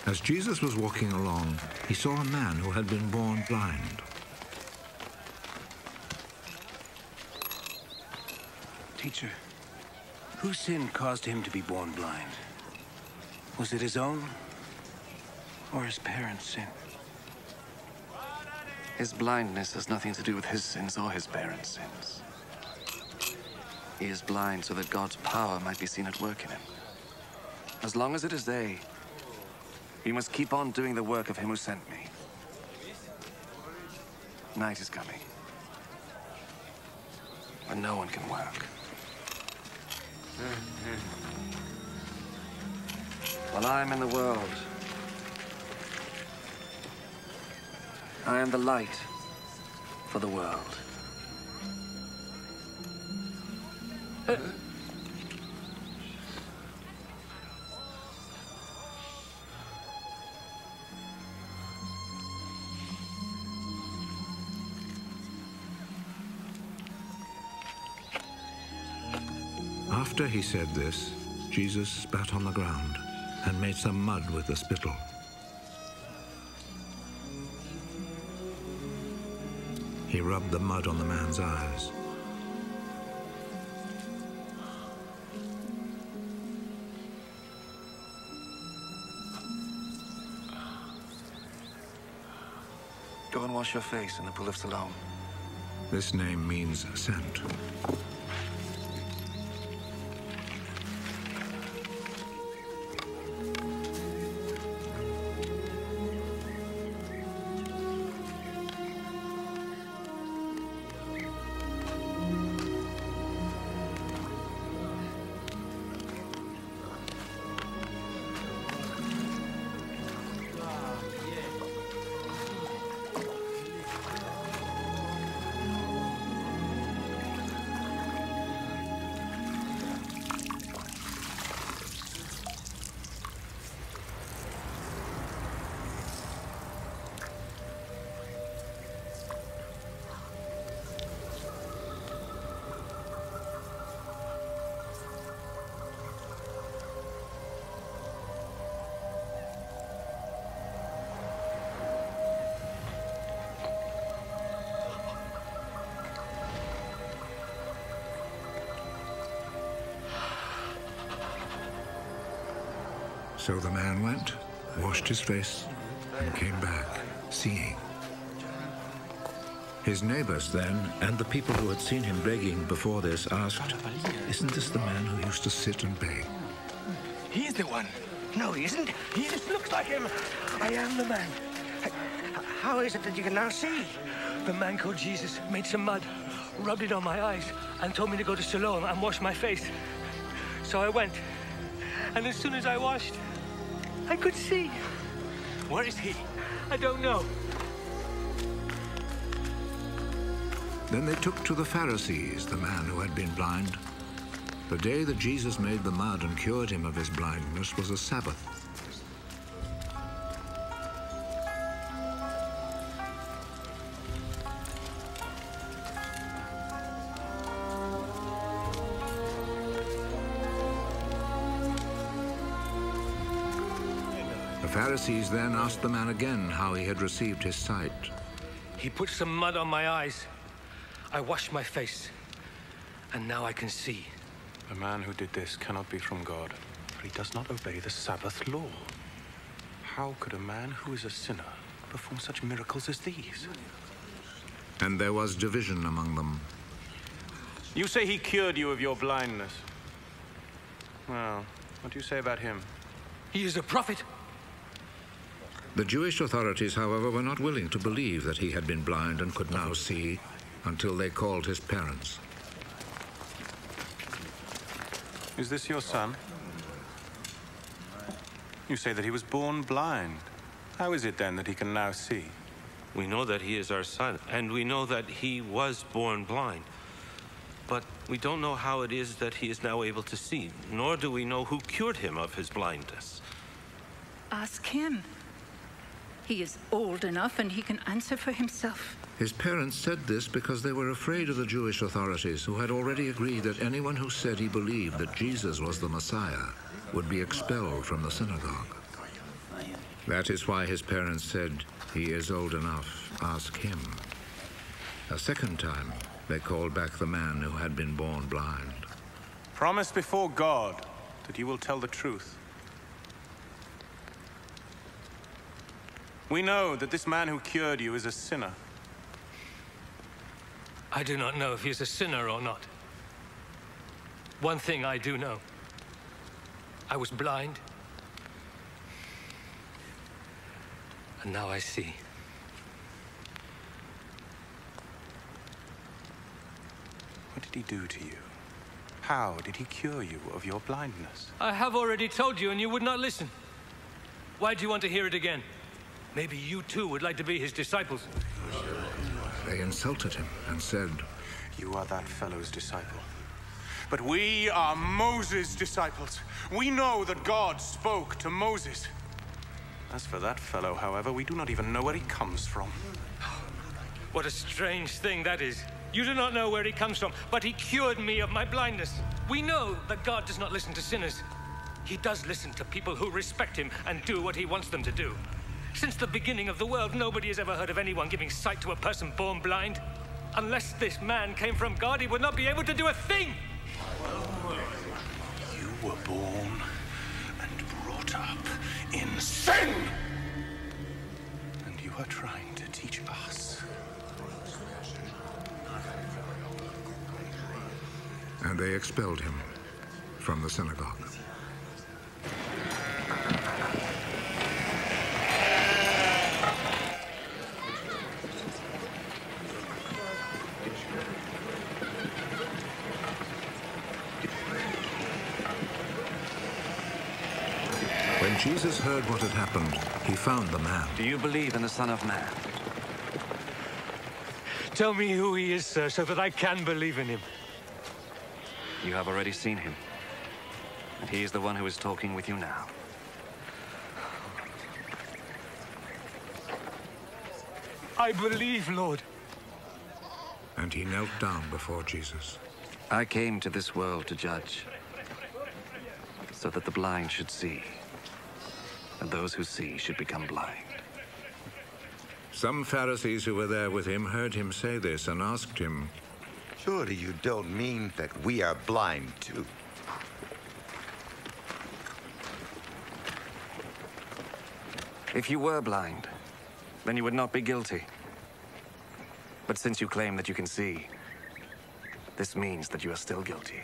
As Jesus was walking along, he saw a man who had been born blind. Teacher, whose sin caused him to be born blind? Was it his own or his parents' sin? His blindness has nothing to do with his sins or his parents' sins. He is blind so that God's power might be seen at work in him. As long as it is day, he must keep on doing the work of him who sent me. Night is coming, when no one can work. While I am in the world, I am the light for the world. After he said this, Jesus spat on the ground and made some mud with the spittle. He rubbed the mud on the man's eyes. Go and wash your face in the pool of Siloam. This name means sent. So the man went, washed his face, and came back, seeing. His neighbors then, and the people who had seen him begging before this, asked, "Isn't this the man who used to sit and beg?" He's the one. No, he isn't. He just looks like him. I am the man. How is it that you can now see? The man called Jesus made some mud, rubbed it on my eyes, and told me to go to Siloam and wash my face. So I went, and as soon as I washed, I could see. Where is he? I don't know. Then they took to the Pharisees the man who had been blind. The day that Jesus made the mud and cured him of his blindness was a Sabbath. The Pharisees then asked the man again how he had received his sight. He put some mud on my eyes. I washed my face, and now I can see. The man who did this cannot be from God, for he does not obey the Sabbath law. How could a man who is a sinner perform such miracles as these? And there was division among them. You say he cured you of your blindness. Well, what do you say about him? He is a prophet. The Jewish authorities, however, were not willing to believe that he had been blind and could now see until they called his parents. Is this your son? You say that he was born blind. How is it then that he can now see? We know that he is our son, and we know that he was born blind. But we don't know how it is that he is now able to see, nor do we know who cured him of his blindness. Ask him. He is old enough and he can answer for himself. His parents said this because they were afraid of the Jewish authorities, who had already agreed that anyone who said he believed that Jesus was the Messiah would be expelled from the synagogue. That is why his parents said, "He is old enough, ask him." A second time, they called back the man who had been born blind. Promise before God that you will tell the truth. We know that this man who cured you is a sinner. I do not know if he is a sinner or not. One thing I do know. I was blind. And now I see. What did he do to you? How did he cure you of your blindness? I have already told you and you would not listen. Why do you want to hear it again? Maybe you too would like to be his disciples. They insulted him and said, You are that fellow's disciple. But we are Moses' disciples. We know that God spoke to Moses. As for that fellow, however, we do not even know where he comes from. What a strange thing that is. You do not know where he comes from, but he cured me of my blindness. We know that God does not listen to sinners. He does listen to people who respect him and do what he wants them to do. Since the beginning of the world, nobody has ever heard of anyone giving sight to a person born blind. Unless this man came from God, he would not be able to do a thing. You were born and brought up in sin! And you are trying to teach us. and they expelled him from the synagogue. When Jesus heard what had happened, he found the man. Do you believe in the Son of Man? Tell me who he is, sir, so that I can believe in him. You have already seen him. And he is the one who is talking with you now. I believe, Lord. And he knelt down before Jesus. I came to this world to judge, so that the blind should see, and those who see should become blind. Some Pharisees who were there with him heard him say this and asked him, Surely you don't mean that we are blind too? If you were blind, then you would not be guilty. But since you claim that you can see, this means that you are still guilty.